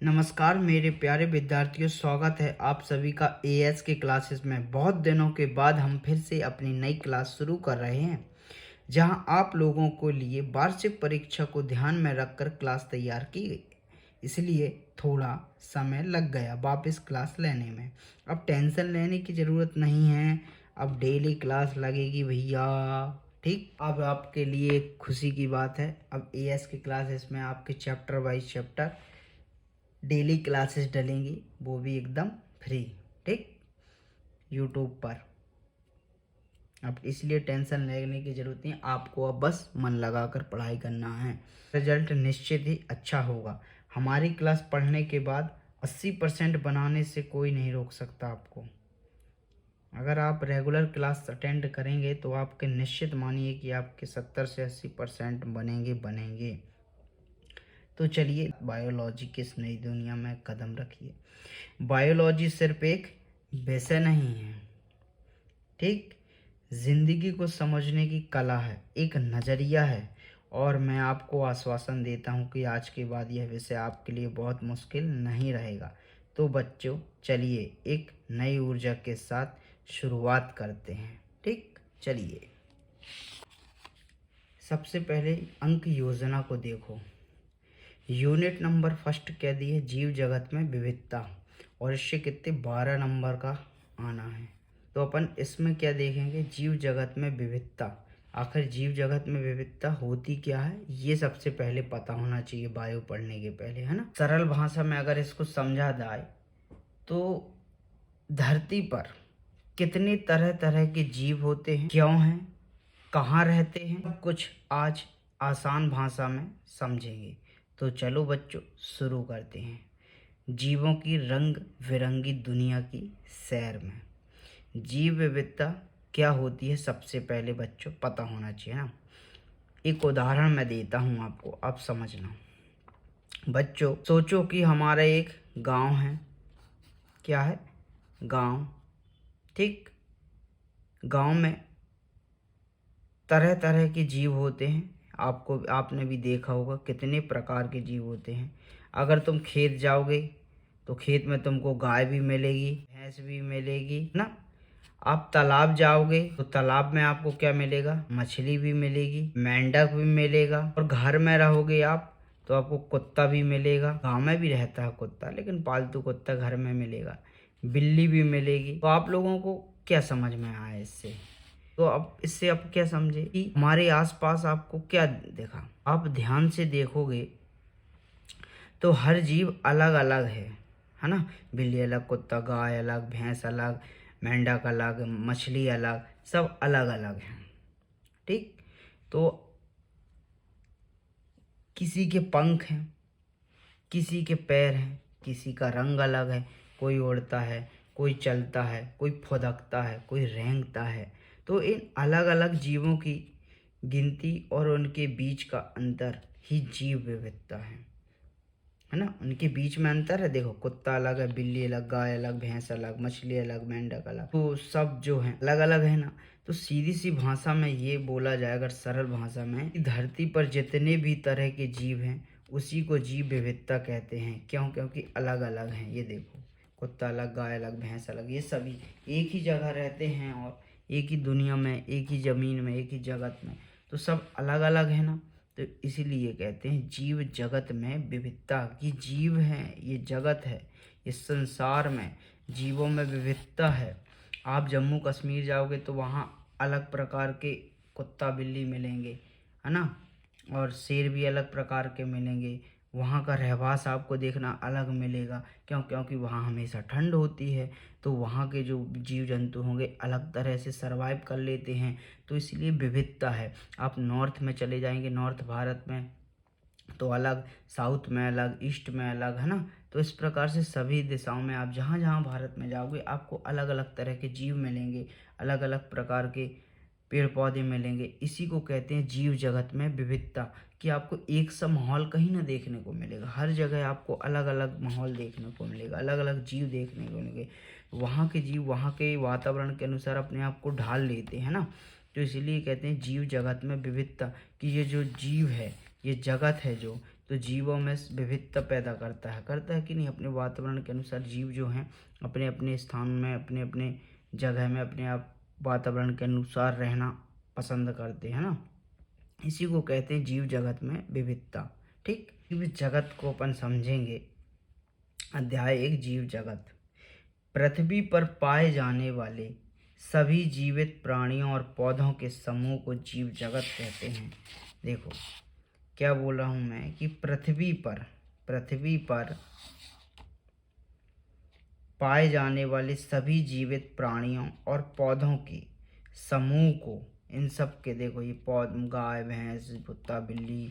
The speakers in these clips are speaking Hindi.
नमस्कार मेरे प्यारे विद्यार्थियों, स्वागत है आप सभी का एएस के क्लासेस में। बहुत दिनों के बाद हम फिर से अपनी नई क्लास शुरू कर रहे हैं, जहां आप लोगों को लिए वार्षिक परीक्षा को ध्यान में रखकर क्लास तैयार की गई। इसलिए थोड़ा समय लग गया वापस क्लास लेने में। अब टेंशन लेने की ज़रूरत नहीं है, अब डेली क्लास लगेगी भैया। ठीक, अब आपके लिए एक खुशी की बात है, अब एएस की क्लासेस में आपके chapter wise chapter daily classes डलेंगी, वो भी एकदम फ्री। ठीक, यूट्यूब पर। अब इसलिए टेंशन लेने की ज़रूरत नहीं, आपको अब बस मन लगाकर पढ़ाई करना है। रिजल्ट निश्चित ही अच्छा होगा। हमारी क्लास पढ़ने के बाद 80% बनाने से कोई नहीं रोक सकता आपको। अगर आप रेगुलर क्लास अटेंड करेंगे तो आपके निश्चित मानिए कि आपके 70 से 80% बनेंगे। तो चलिए, बायोलॉजी की इस नई दुनिया में कदम रखिए। बायोलॉजी सिर्फ एक विषय नहीं है, ठीक, जिंदगी को समझने की कला है, एक नज़रिया है। और मैं आपको आश्वासन देता हूँ कि आज के बाद यह विषय आपके लिए बहुत मुश्किल नहीं रहेगा। तो बच्चों, चलिए एक नई ऊर्जा के साथ शुरुआत करते हैं। ठीक, चलिए सबसे पहले अंक योजना को देखो। यूनिट नंबर फर्स्ट कह दिए जीव जगत में विविधता, और इससे कितने 12 नंबर का आना है। तो अपन इसमें क्या देखेंगे, जीव जगत में विविधता। आखिर जीव जगत में विविधता होती क्या है, ये सबसे पहले पता होना चाहिए बायो पढ़ने के पहले, है ना। सरल भाषा में अगर इसको समझा जाए तो धरती पर कितनी तरह तरह के जीव होते हैं, क्यों हैं, कहाँ रहते हैं, सब कुछ आज आसान भाषा में समझेंगे। तो चलो बच्चों, शुरू करते हैं जीवों की रंग बिरंगी दुनिया की सैर में। जीव विविधता क्या होती है, सबसे पहले बच्चों पता होना चाहिए ना। एक उदाहरण मैं देता हूँ आपको, आप समझना। बच्चों सोचो कि हमारा एक गांव है। क्या है, गांव। ठीक, गांव में तरह तरह के जीव होते हैं। आपने भी देखा होगा कितने प्रकार के जीव होते हैं। अगर तुम खेत जाओगे तो खेत में तुमको गाय भी मिलेगी, भैंस भी मिलेगी ना। आप तालाब जाओगे तो तालाब में आपको क्या मिलेगा, मछली भी मिलेगी, मेंढक भी मिलेगा। और घर में रहोगे आप तो आपको कुत्ता भी मिलेगा। गाँव में भी रहता है कुत्ता, लेकिन पालतू कुत्ता घर में मिलेगा, बिल्ली भी मिलेगी। तो आप लोगों को क्या समझ में आया इससे? तो अब इससे आप क्या समझे कि हमारे आसपास आपको क्या देखा। आप ध्यान से देखोगे तो हर जीव अलग अलग है ना। बिल्ली अलग, कुत्ता, गाय अलग, भैंस अलग, मेंढक अलग, मछली अलग, सब अलग अलग हैं। ठीक, तो किसी के पंख हैं, किसी के पैर हैं, किसी का रंग अलग है, कोई उड़ता है, कोई चलता है, कोई फुदकता है, कोई रेंगता है। तो इन अलग अलग जीवों की गिनती और उनके बीच का अंतर ही जीव विविधता है ना। उनके बीच में अंतर है। देखो, कुत्ता अलग है, बिल्ली अलग, गाय अलग, भैंस अलग, मछली अलग, मेंढक अलग, तो सब जो है अलग अलग है ना। तो सीधी सी भाषा में ये बोला जाए, अगर सरल भाषा में, कि धरती पर जितने भी तरह के जीव हैं उसी को जीव विविधता कहते हैं। क्यों? क्योंकि अलग अलग हैं। ये देखो, कुत्ता अलग, गाय अलग, भैंस अलग, ये सभी एक ही जगह रहते हैं और एक ही दुनिया में, एक ही ज़मीन में, एक ही जगत में, तो सब अलग अलग है ना। तो इसीलिए कहते हैं जीव जगत में विविधता। ये जीव हैं, ये जगत है, इस संसार में जीवों में विविधता है। आप जम्मू कश्मीर जाओगे तो वहाँ अलग प्रकार के कुत्ता बिल्ली मिलेंगे, है ना, और शेर भी अलग प्रकार के मिलेंगे। वहाँ का रहवास आपको देखना अलग मिलेगा। क्यों? क्योंकि वहाँ हमेशा ठंड होती है, तो वहाँ के जो जीव जंतु होंगे अलग तरह से सरवाइव कर लेते हैं। तो इसलिए विविधता है। आप नॉर्थ में चले जाएंगे, नॉर्थ भारत में तो अलग, साउथ में अलग, ईस्ट में अलग, है ना। तो इस प्रकार से सभी दिशाओं में आप जहाँ जहाँ भारत में जाओगे आपको अलग अलग तरह के जीव मिलेंगे, अलग अलग प्रकार के पेड़ पौधे मिलेंगे। इसी को कहते हैं जीव जगत में विविधता, कि आपको एक सा माहौल कहीं ना देखने को मिलेगा। हर जगह आपको अलग अलग माहौल देखने को मिलेगा, अलग अलग जीव देखने को मिलेंगे। वहाँ के जीव वहाँ के वातावरण के अनुसार अपने आप को ढाल लेते हैं ना। तो इसीलिए कहते हैं जीव जगत में विविधता, कि ये जो जीव है, ये जगत है जो, तो जीवों में विविधता पैदा करता है कि नहीं। अपने वातावरण के अनुसार जीव जो हैं अपने अपने स्थान में, अपने अपने जगह में, अपने आप वातावरण के अनुसार रहना पसंद करते हैं ना। इसी को कहते हैं जीव जगत में विविधता। ठीक, जीव जगत को अपन समझेंगे। अध्याय 1 जीव जगत। पृथ्वी पर पाए जाने वाले सभी जीवित प्राणियों और पौधों के समूह को जीव जगत कहते हैं। देखो क्या बोल रहा हूँ मैं कि पृथ्वी पर पाए जाने वाले सभी जीवित प्राणियों और पौधों के समूह को, इन सब के, देखो ये गाय भैंस कुत्ता बिल्ली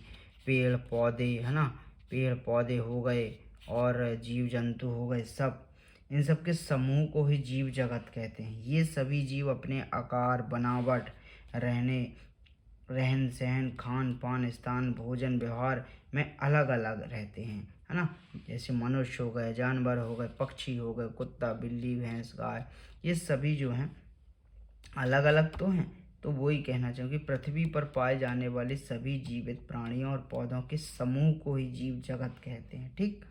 पेड़ पौधे है ना, पेड़ पौधे हो गए और जीव जंतु हो गए, सब इन सब के समूह को ही जीव जगत कहते हैं। ये सभी जीव अपने आकार बनावट रहन सहन खान पान स्थान भोजन व्यवहार में अलग अलग रहते हैं, है ना। जैसे मनुष्य हो गए, जानवर हो गए, पक्षी हो गए, कुत्ता बिल्ली भैंस गाय, ये सभी जो हैं अलग अलग तो हैं। तो वही कहना चाहूँगी, पृथ्वी पर पाए जाने वाले सभी जीवित प्राणियों और पौधों के समूह को ही जीव जगत कहते हैं। ठीक,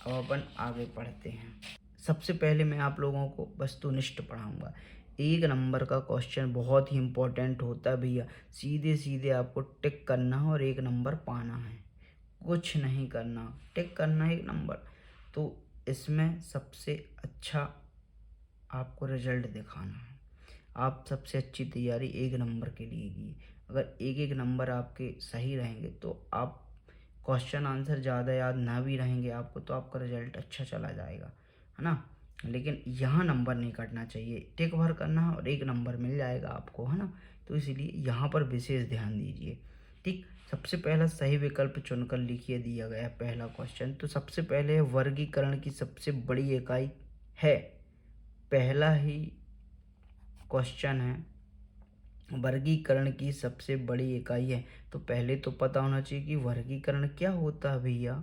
अब अपन आगे पढ़ते हैं। सबसे पहले मैं आप लोगों को वस्तुनिष्ठ पढ़ाऊंगा। 1 नंबर का क्वेश्चन बहुत ही इम्पोर्टेंट होता है भैया, सीधे सीधे आपको टिक करना है और 1 नंबर पाना है, कुछ नहीं करना, टिक करना 1 नंबर। तो इसमें सबसे अच्छा आपको रिजल्ट दिखाना है। आप सबसे अच्छी तैयारी 1 नंबर के लिए की। अगर 1 नंबर आपके सही रहेंगे तो आप क्वेश्चन आंसर ज़्यादा याद ना भी रहेंगे आपको, तो आपका रिजल्ट अच्छा चला जाएगा, है ना। लेकिन यहाँ नंबर नहीं कटना चाहिए, टिक भर करना है और 1 नंबर मिल जाएगा आपको, है ना। तो इसलिए यहाँ पर विशेष ध्यान दीजिए। ठीक, सबसे पहला सही विकल्प चुनकर लिखिए, दिया गया है पहला क्वेश्चन। तो सबसे पहले वर्गीकरण की सबसे बड़ी इकाई है, पहला ही क्वेश्चन है, वर्गीकरण की सबसे बड़ी इकाई है। तो पहले तो पता होना चाहिए कि वर्गीकरण क्या होता है भैया।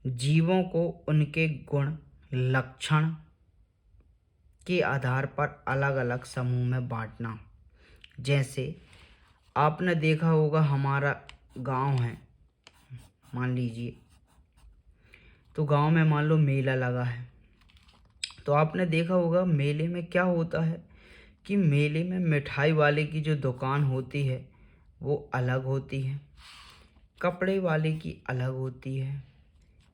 जीवों को उनके गुण लक्षण के आधार पर अलग अलग समूह में बांटना। जैसे आपने देखा होगा हमारा गांव है, मान लीजिए, तो गांव में मान लो मेला लगा है, तो आपने देखा होगा मेले में क्या होता है कि मेले में मिठाई वाले की जो दुकान होती है वो अलग होती है, कपड़े वाले की अलग होती है,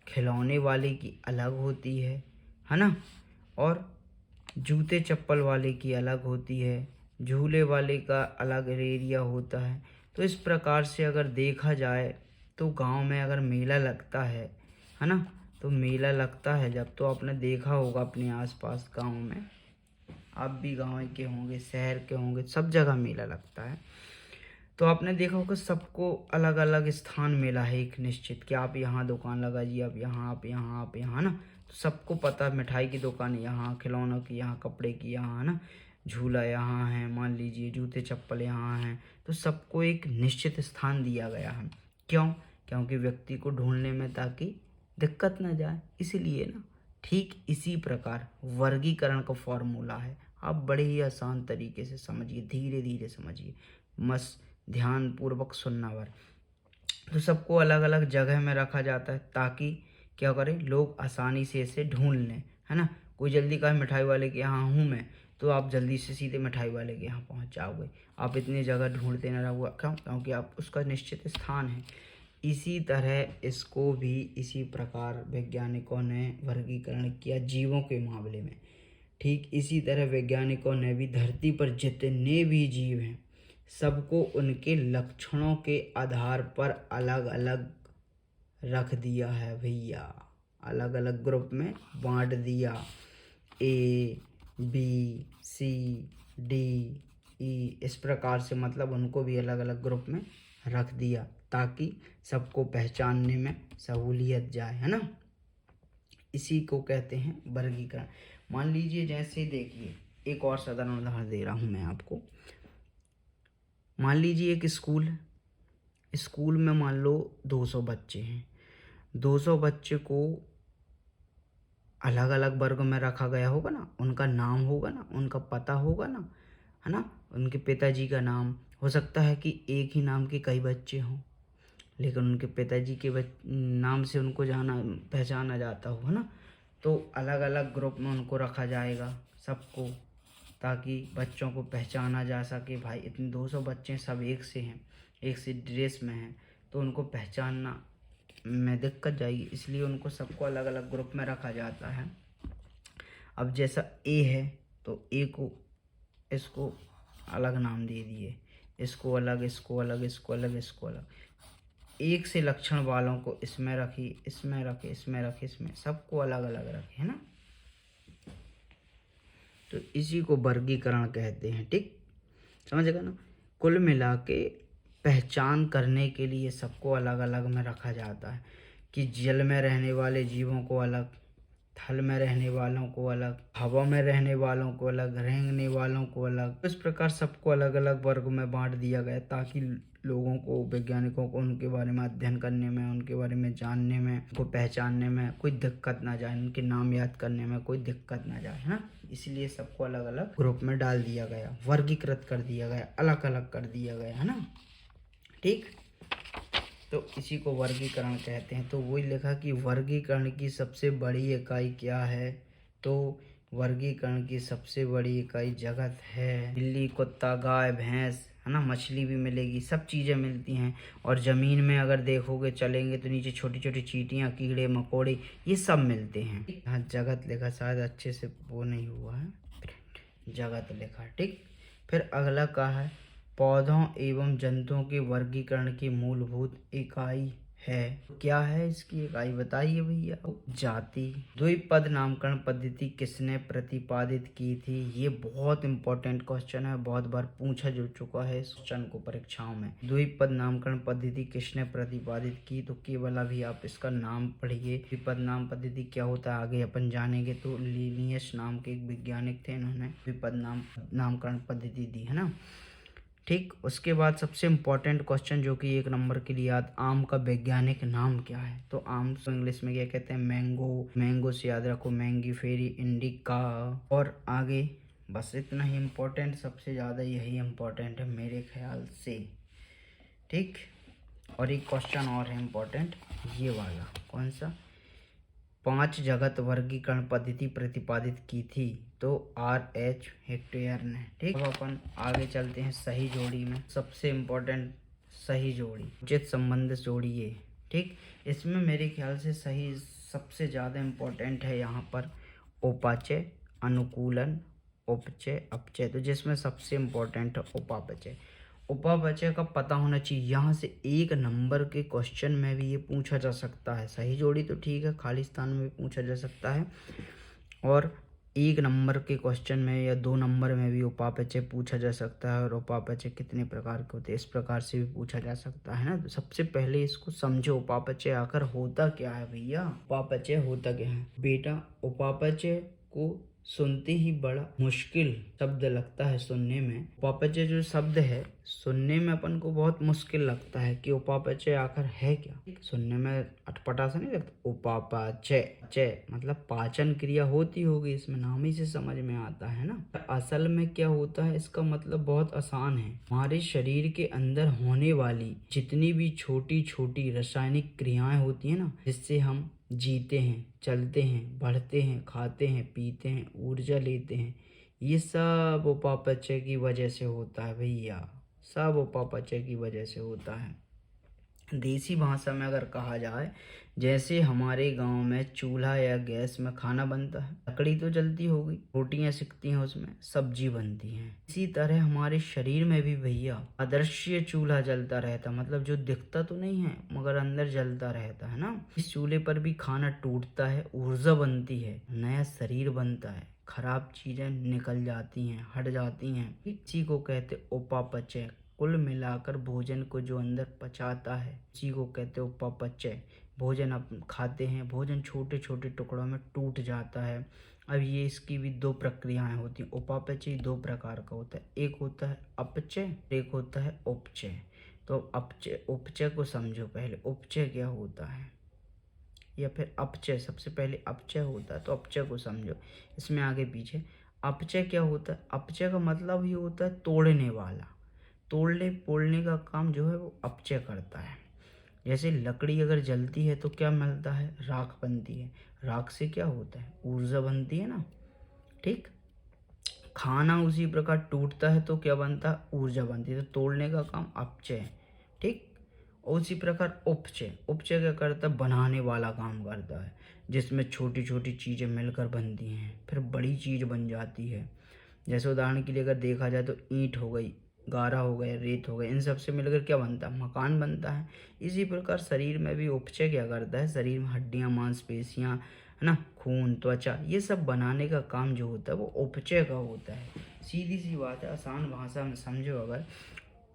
खिलौने वाले की अलग होती है ना, और जूते चप्पल वाले की अलग होती है, झूले वाले का अलग एरिया होता है। तो इस प्रकार से अगर देखा जाए तो गांव में अगर मेला लगता है ना, तो मेला लगता है जब, तो आपने देखा होगा अपने आसपास गांव में, आप भी गांव के होंगे शहर के होंगे, सब जगह मेला लगता है। तो आपने देखा होगा सबको अलग अलग स्थान मिला है एक निश्चित, कि आप यहाँ दुकान लगाइए, आप यहाँ आप यहाँ आप यहाँ ना। तो सबको पता है मिठाई की दुकान यहाँ, खिलौनों की यहाँ, कपड़े की यहाँ, है ना, झूला यहाँ है, मान लीजिए जूते चप्पल यहाँ हैं। तो सबको एक निश्चित स्थान दिया गया है। क्यों? क्योंकि व्यक्ति को ढूंढने में ताकि दिक्कत न जाए, इसीलिए ना। ठीक इसी प्रकार वर्गीकरण का फॉर्मूला है, आप बड़े ही आसान तरीके से समझिए, धीरे धीरे समझिए, मस्त ध्यान पूर्वक सुनना वर। तो सबको अलग अलग जगह में रखा जाता है ताकि क्या करें, लोग आसानी से इसे ढूंढ लें, है ना। कोई जल्दी कहे मिठाई वाले के यहाँ हूँ मैं, तो आप जल्दी से सीधे मिठाई वाले के यहाँ पहुँच जाओगे, आप इतनी जगह ढूंढते न रहोगे। क्यों? क्योंकि आप उसका निश्चित स्थान है। इसी तरह इसको भी इसी प्रकार वैज्ञानिकों ने वर्गीकरण किया जीवों के मामले में। ठीक इसी तरह वैज्ञानिकों ने भी धरती पर जितने भी जीव हैं सबको उनके लक्षणों के आधार पर अलग अलग रख दिया है भैया, अलग अलग ग्रुप में बांट दिया, A B C D E, इस प्रकार से, मतलब उनको भी अलग अलग ग्रुप में रख दिया ताकि सबको पहचानने में सहूलियत जाए, है ना। इसी को कहते हैं वर्गीकरण। मान लीजिए जैसे देखिए, एक और साधारण उदाहरण दे रहा हूँ मैं आपको। मान लीजिए एक स्कूल है, स्कूल में मान लो 200 बच्चे हैं, 200 बच्चे को अलग अलग वर्ग में रखा गया होगा ना, उनका नाम होगा ना, उनका पता होगा ना, है ना, उनके पिताजी का नाम हो सकता है कि एक ही नाम के कई बच्चे हों, लेकिन उनके पिताजी के नाम से उनको पहचाना जाता हो, है ना। तो अलग अलग ग्रुप में उनको रखा जाएगा सबको, ताकि बच्चों को पहचाना जा सके। भाई इतने 200 बच्चे सब एक से हैं, एक से ड्रेस में हैं, तो उनको पहचानना में दिक्कत जाएगी, इसलिए उनको सबको अलग अलग ग्रुप में रखा जाता है। अब जैसा ए है तो ए को इसको अलग नाम दे दिए, इसको अलग, इसको अलग, इसको अलग, इसको अलग। एक से लक्षण वालों को इसमें रखी, इसमें रखे, इसमें रखे, इसमें सबको अलग अलग रखे, है ना। तो इसी को वर्गीकरण कहते हैं। ठीक, समझ गए ना। कुल मिला के पहचान करने के लिए सबको अलग अलग में रखा जाता है कि जल में रहने वाले जीवों को अलग, थल में रहने वालों को अलग, हवा में रहने वालों को अलग, रेंगने वालों को अलग। इस प्रकार सबको अलग अलग वर्ग में बांट दिया गया ताकि लोगों को, वैज्ञानिकों को उनके बारे में अध्ययन करने में, उनके बारे में जानने में, उनको पहचानने में कोई दिक्कत ना जाए, उनके नाम याद करने में कोई दिक्कत ना जाए, है ना। इसलिए सबको अलग अलग ग्रुप में डाल दिया गया, वर्गीकृत कर दिया गया, अलग अलग कर दिया गया, है ना। ठीक, तो इसी को वर्गीकरण कहते हैं। तो वही लिखा कि वर्गीकरण की सबसे बड़ी इकाई क्या है, तो वर्गीकरण की सबसे बड़ी इकाई जगत है। बिल्ली, कुत्ता, गाय, भैंस, है ना, मछली भी मिलेगी, सब चीज़ें मिलती हैं। और ज़मीन में अगर देखोगे, चलेंगे तो नीचे छोटी छोटी चींटियाँ, कीड़े मकोड़े, ये सब मिलते हैं। यहाँ जगत लिखा, शायद अच्छे से वो नहीं हुआ है, जगत लिखा। ठीक, फिर अगला क्या है, पौधों एवं जंतुओं के वर्गीकरण की मूलभूत इकाई है। क्या है इसकी इकाई, बताइए भैया। जाति। द्विपद नामकरण पद्धति किसने प्रतिपादित की थी? ये बहुत इंपॉर्टेंट क्वेश्चन है, बहुत बार पूछा जा चुका है इस क्वेश्चन को परीक्षाओं में। द्विपद नामकरण पद्धति किसने प्रतिपादित की? तो केवल अभी आप इसका नाम पढ़िए। द्विपद नाम पद्धति क्या होता है आगे अपन जानेंगे। तो लिनियस नाम के एक वैज्ञानिक थे, इन्होंने द्विपद नामकरण पद्धति दी, है ना। ठीक, उसके बाद सबसे इम्पोर्टेंट क्वेश्चन जो कि 1 नंबर के लिए याद, आम का वैज्ञानिक नाम क्या है? तो आम को इंग्लिश में क्या कहते हैं? मैंगो। मैंगो से याद रखो मैंगी फेरी इंडिका। और आगे बस इतना ही इम्पोर्टेंट, सबसे ज़्यादा यही इम्पोर्टेंट है मेरे ख्याल से। ठीक, और एक क्वेश्चन और है इम्पोर्टेंट, ये वाला। कौन सा? 5 जगत वर्गीकरण पद्धति प्रतिपादित की थी, तो RH हेक्टेयर ने। ठीक, अब अपन आगे चलते हैं सही जोड़ी में। सबसे इम्पोर्टेंट सही जोड़ी, उचित संबंध जोड़िए। ठीक, इसमें मेरे ख्याल से सही सबसे ज़्यादा इम्पोर्टेंट है यहाँ पर उपाचय, अनुकूलन, उपचय, अपचय। तो जिसमें सबसे इम्पोर्टेंट है उपापचय। उपापचय का पता होना चाहिए। यहाँ से 1 नंबर के क्वेश्चन में भी ये पूछा जा सकता है। सही जोड़ी तो ठीक है, खाली स्थान में भी पूछा जा सकता है, और 1 नंबर के क्वेश्चन में या 2 नंबर में भी उपापचय पूछा जा सकता है। और उपापचय कितने प्रकार के होते हैं, इस प्रकार से भी पूछा जा सकता है ना। तो सबसे पहले इसको समझो, उपापचय आकर होता क्या है भैया। उपापचय होता क्या है बेटा? उपापचय को सुनते ही बड़ा मुश्किल शब्द लगता है सुनने में। उपापचय जो शब्द है सुनने में अपन को बहुत मुश्किल लगता है कि उपापचय आखिर है क्या। सुनने में अटपटा सा नहीं लगता। उपापचय, चय मतलब पाचन क्रिया होती होगी, इसमें नाम ही से समझ में आता है ना। असल में क्या होता है, इसका मतलब बहुत आसान है। हमारे शरीर के अंदर होने वाली जितनी भी छोटी छोटी रासायनिक क्रियाएं होती है ना, जिससे हम जीते हैं, चलते हैं, बढ़ते हैं, खाते हैं, पीते हैं, ऊर्जा लेते हैं, ये सब उपापचय की वजह से होता है भैया। सब उपापचय की वजह से होता है। देसी भाषा में अगर कहा जाए, जैसे हमारे गांव में चूल्हा या गैस में खाना बनता है, लकड़ी तो जलती होगी, रोटियां सिकती हैं, उसमें सब्जी बनती है। इसी तरह हमारे शरीर में भी भैया अदृश्य चूल्हा जलता रहता, मतलब जो दिखता तो नहीं है मगर अंदर जलता रहता है ना। इस चूल्हे पर भी खाना टूटता है, ऊर्जा बनती है, नया शरीर बनता है, खराब चीजें निकल जाती हैं, हट जाती हैं। इसी को कहते उपापचय। कुल मिलाकर भोजन को जो अंदर पचाता है उसी को कहते हैं उपापचय। भोजन आप खाते हैं, भोजन छोटे छोटे टुकड़ों में टूट जाता है। अब ये इसकी भी 2 प्रक्रियाएं होती हैं। उपापचय 2 प्रकार का होता है, एक होता है अपचय, एक होता है उपचय। तो अपचय, उपचय को समझो पहले, उपचय क्या होता है, या फिर अपचय। सबसे पहले अपचय होता है, तो अपचय को समझो, इसमें आगे पीछे। अपचय क्या होता है? अपचय का मतलब ही होता है तोड़ने वाला, तोड़ने फोड़ने का काम जो है वो अपचय करता है। जैसे लकड़ी अगर जलती है तो क्या मिलता है, राख बनती है। राख से क्या होता है, ऊर्जा बनती है ना, ठीक। खाना उसी प्रकार टूटता है तो क्या बनता है, ऊर्जा बनती है। तो तोड़ने का काम अपचय है, ठीक। और उसी प्रकार उपचय, उपचय क्या करता है, बनाने वाला काम करता है, जिसमें छोटी छोटी चीज़ें मिलकर बनती हैं फिर बड़ी चीज़ बन जाती है। जैसे उदाहरण के लिए अगर देखा जाए तो ईंट हो गई, गारा हो गया, रेत हो गया, इन सब से मिलकर क्या बनता है, मकान बनता है। इसी प्रकार शरीर में भी उपचय क्या करता है, शरीर में हड्डियाँ, मांसपेशियाँ, है ना, खून, त्वचा, ये सब बनाने का काम जो होता है वो उपचय का होता है। सीधी सी बात है, आसान भाषा में समझो अगर,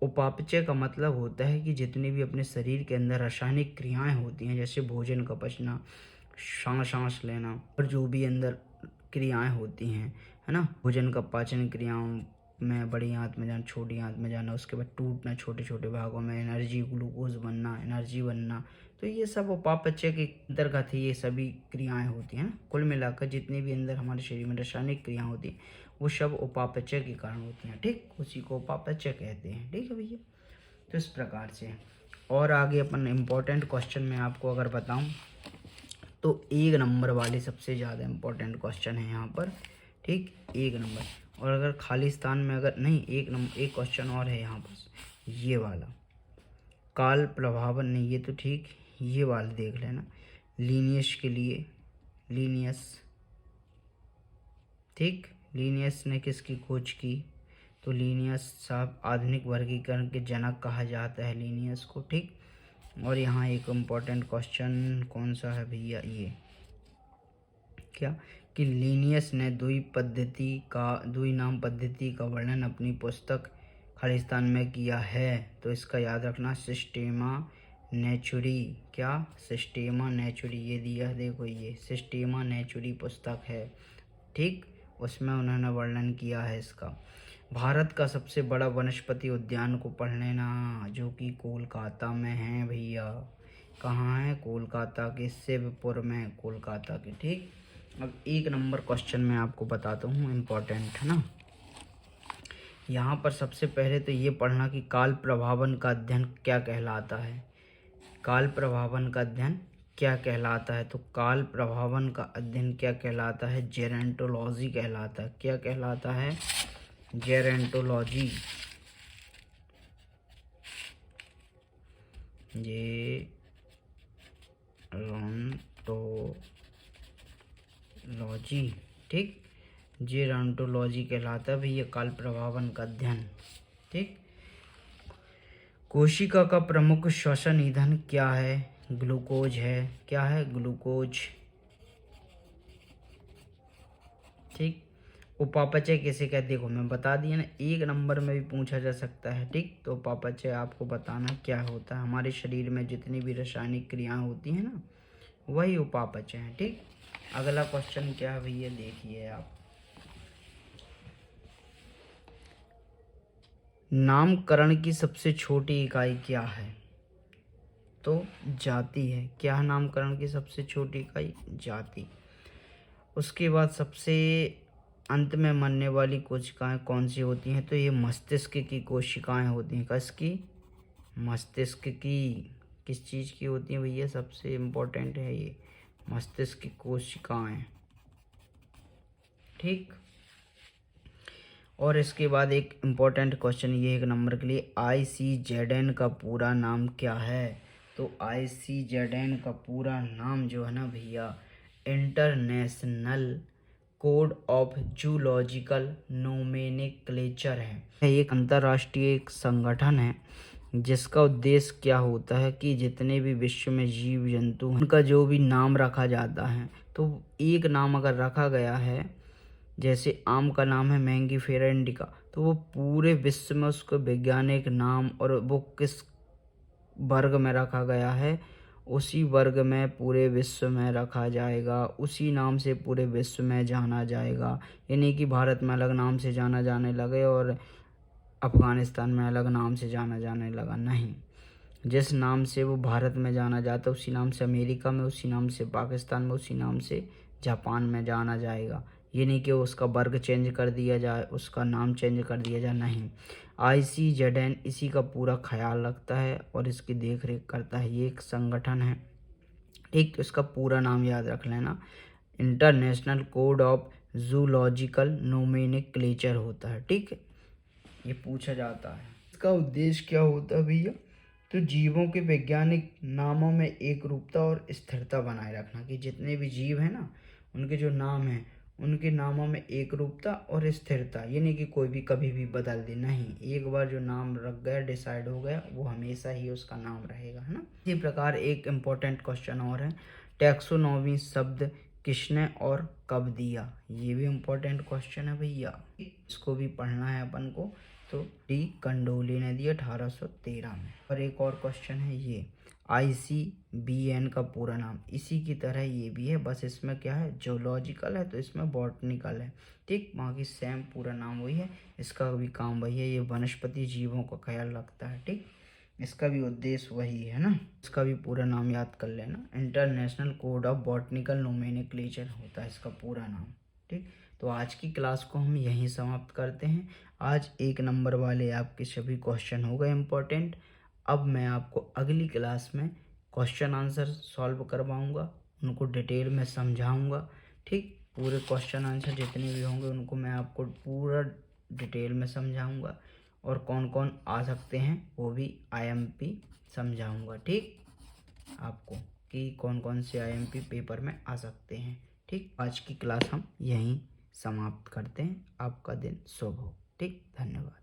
उपापचय का मतलब होता है कि जितनी भी अपने शरीर के अंदर रासायनिक क्रियाएं होती हैं, जैसे भोजन का पचना, सांस लेना, और जो भी अंदर क्रियाएं होती हैं, है ना, भोजन का पाचन क्रियाओं में बड़ी आंत में जाना, छोटी आंत में जाना, उसके बाद टूटना छोटे छोटे भागों में, एनर्जी, ग्लूकोज बनना, एनर्जी बनना, तो ये सब उपापचय के अंतर्गत ही ये सभी क्रियाएं होती हैं ना। कुल मिलाकर जितनी भी अंदर हमारे शरीर में रासायनिक क्रिया होती हैं वो सब उपापचय के कारण होती हैं, ठीक। उसी को उपापचय कहते हैं, ठीक है भैया। तो इस प्रकार से, और आगे अपन इम्पोर्टेंट क्वेश्चन में आपको अगर बताऊं तो 1 नंबर वाले सबसे ज़्यादा इम्पोर्टेंट क्वेश्चन है यहाँ पर, ठीक, 1 नंबर। और अगर खाली स्थान में अगर नहीं, एक क्वेश्चन और है यहाँ पर, ये वाला काल प्रभावन, नहीं ये तो ठीक, ये वाला देख लेना, लीनियस के लिए, लीनियस, ठीक। लीनियस ने किसकी खोज की, तो लीनियस साहब आधुनिक वर्गीकरण के जनक कहा जाता है लीनियस को, ठीक। और यहाँ एक इम्पॉर्टेंट क्वेश्चन कौन सा है भैया, ये क्या, कि लीनियस ने द्विनाम पद्धति का वर्णन अपनी पुस्तक खालिस्तान में किया है। तो इसका याद रखना, सिस्टेमा नेचुरी, क्या, सिस्टेमा नेचुरी, ये दिया देखो, ये सिस्टेमा नेचुरी पुस्तक है, ठीक। उसमें उन्होंने वर्णन किया है इसका। भारत का सबसे बड़ा वनस्पति उद्यान को पढ़ लेना, जो कि कोलकाता में है भैया। कहाँ है, कोलकाता के शिवपुर में, कोलकाता के, ठीक। अब 1 नंबर क्वेश्चन मैं आपको बताता हूँ, इम्पोर्टेंट है ना। यहाँ पर सबसे पहले तो ये पढ़ना कि काल प्रभावन का अध्ययन क्या कहलाता है। काल प्रभावन का अध्ययन क्या कहलाता है, तो काल प्रभावन का अध्ययन क्या कहलाता है, जेरेंटोलॉजी कहलाता है। क्या कहलाता है, जेरेंटोलॉजी, जेरोंटोलॉजी, ठीक, जेरोंटोलॉजी कहलाता है भैया काल प्रभावन का अध्ययन, ठीक। कोशिका का प्रमुख श्वसन ईंधन क्या है, ग्लूकोज है, क्या है, ग्लूकोज, ठीक। उपापचय किसे कहते, देखो मैं बता दिया ना, 1 नंबर में भी पूछा जा सकता है, ठीक। तो उपापचय आपको बताना क्या होता है, हमारे शरीर में जितनी भी रासायनिक क्रियाएं होती हैं ना, वही उपापचय है, ठीक। अगला क्वेश्चन क्या है भैया, देखिए आप, नामकरण की सबसे छोटी इकाई क्या है, तो जाति है। क्या है नामकरण की सबसे छोटी इकाई, जाति। उसके बाद सबसे अंत में मरने वाली कोशिकाएं कौन सी होती हैं, तो ये मस्तिष्क की कोशिकाएं होती हैं। किसकी, मस्तिष्क की। किस चीज़ की होती हैं भैया, सबसे इम्पोर्टेंट है ये, मस्तिष्क की कोशिकाएं, ठीक। और इसके बाद एक इम्पोर्टेंट क्वेश्चन ये 1 नंबर के लिए, ICZN का पूरा नाम क्या है, तो ICZN का पूरा नाम जो है ना भैया, international code of zoological nomenclature है। एक अंतर्राष्ट्रीय एक संगठन है जिसका उद्देश्य क्या होता है कि जितने भी विश्व में जीव जंतु हैं उनका जो भी नाम रखा जाता है, तो एक नाम अगर रखा गया है, जैसे आम का नाम है मैंगीफेरा इंडिका, तो वो पूरे विश्व में उसको वैज्ञानिक नाम और वो किस वर्ग में रखा गया है, उसी वर्ग में पूरे विश्व में रखा जाएगा, उसी नाम से पूरे विश्व में जाना जाएगा। ये नहीं कि भारत में अलग नाम से जाना जाने लगे और अफ़गानिस्तान में अलग नाम से जाना जाने लगा, नहीं। जिस नाम से वो भारत में जाना जाता है उसी नाम से अमेरिका में, उसी नाम से पाकिस्तान में, उसी नाम से जापान में जाना जाएगा, ये नहीं कि उसका वर्ग चेंज कर दिया जाए, उसका नाम चेंज कर दिया जाए, नहीं। ICZN इसी का पूरा ख्याल रखता है और इसकी देख रेख करता है, ये एक संगठन है, ठीक। तो इसका पूरा नाम याद रख लेना, international code of zoological nomenclature होता है, ठीक है। ये पूछा जाता है। इसका उद्देश्य क्या होता है भैया, तो जीवों के वैज्ञानिक नामों में एक रूपता और स्थिरता बनाए रखना, कि जितने भी जीव हैं ना, उनके जो नाम हैं उनके नामों में एक रूपता और स्थिरता, ये नहीं कि कोई भी कभी भी बदल दे, नहीं। एक बार जो नाम रख गया, डिसाइड हो गया, वो हमेशा ही उसका नाम रहेगा, है ना। इसी प्रकार एक इम्पोर्टेंट क्वेश्चन और है, टैक्सोनॉमी शब्द किसने और कब दिया, ये भी इम्पोर्टेंट क्वेश्चन है भैया, इसको भी पढ़ना है अपन को। तो डी कंडोली ने दिया 1813 में। और एक और क्वेश्चन है ये, ICBN का पूरा नाम, इसी की तरह ये भी है, बस इसमें क्या है, जूलॉजिकल है तो इसमें बॉटनिकल है, ठीक। बाकी सेम पूरा नाम वही है, इसका भी काम वही है, ये वनस्पति जीवों का ख्याल रखता है, ठीक। इसका भी उद्देश्य वही है ना। इसका भी पूरा नाम याद कर लेना, international code of botanical nomenclature होता है इसका पूरा नाम, ठीक। तो आज की क्लास को हम यहीं समाप्त करते हैं। आज 1 नंबर वाले आपके सभी क्वेश्चन हो गए इम्पोर्टेंट। अब मैं आपको अगली क्लास में क्वेश्चन आंसर सॉल्व करवाऊंगा, उनको डिटेल में समझाऊंगा, ठीक। पूरे क्वेश्चन आंसर जितने भी होंगे उनको मैं आपको पूरा डिटेल में समझाऊंगा, और कौन कौन आ सकते हैं वो भी IMP समझाऊंगा, ठीक आपको, कि कौन कौन से IMP पेपर में आ सकते हैं, ठीक। आज की क्लास हम यहीं समाप्त करते हैं। आपका दिन शुभ हो, ठीक। धन्यवाद।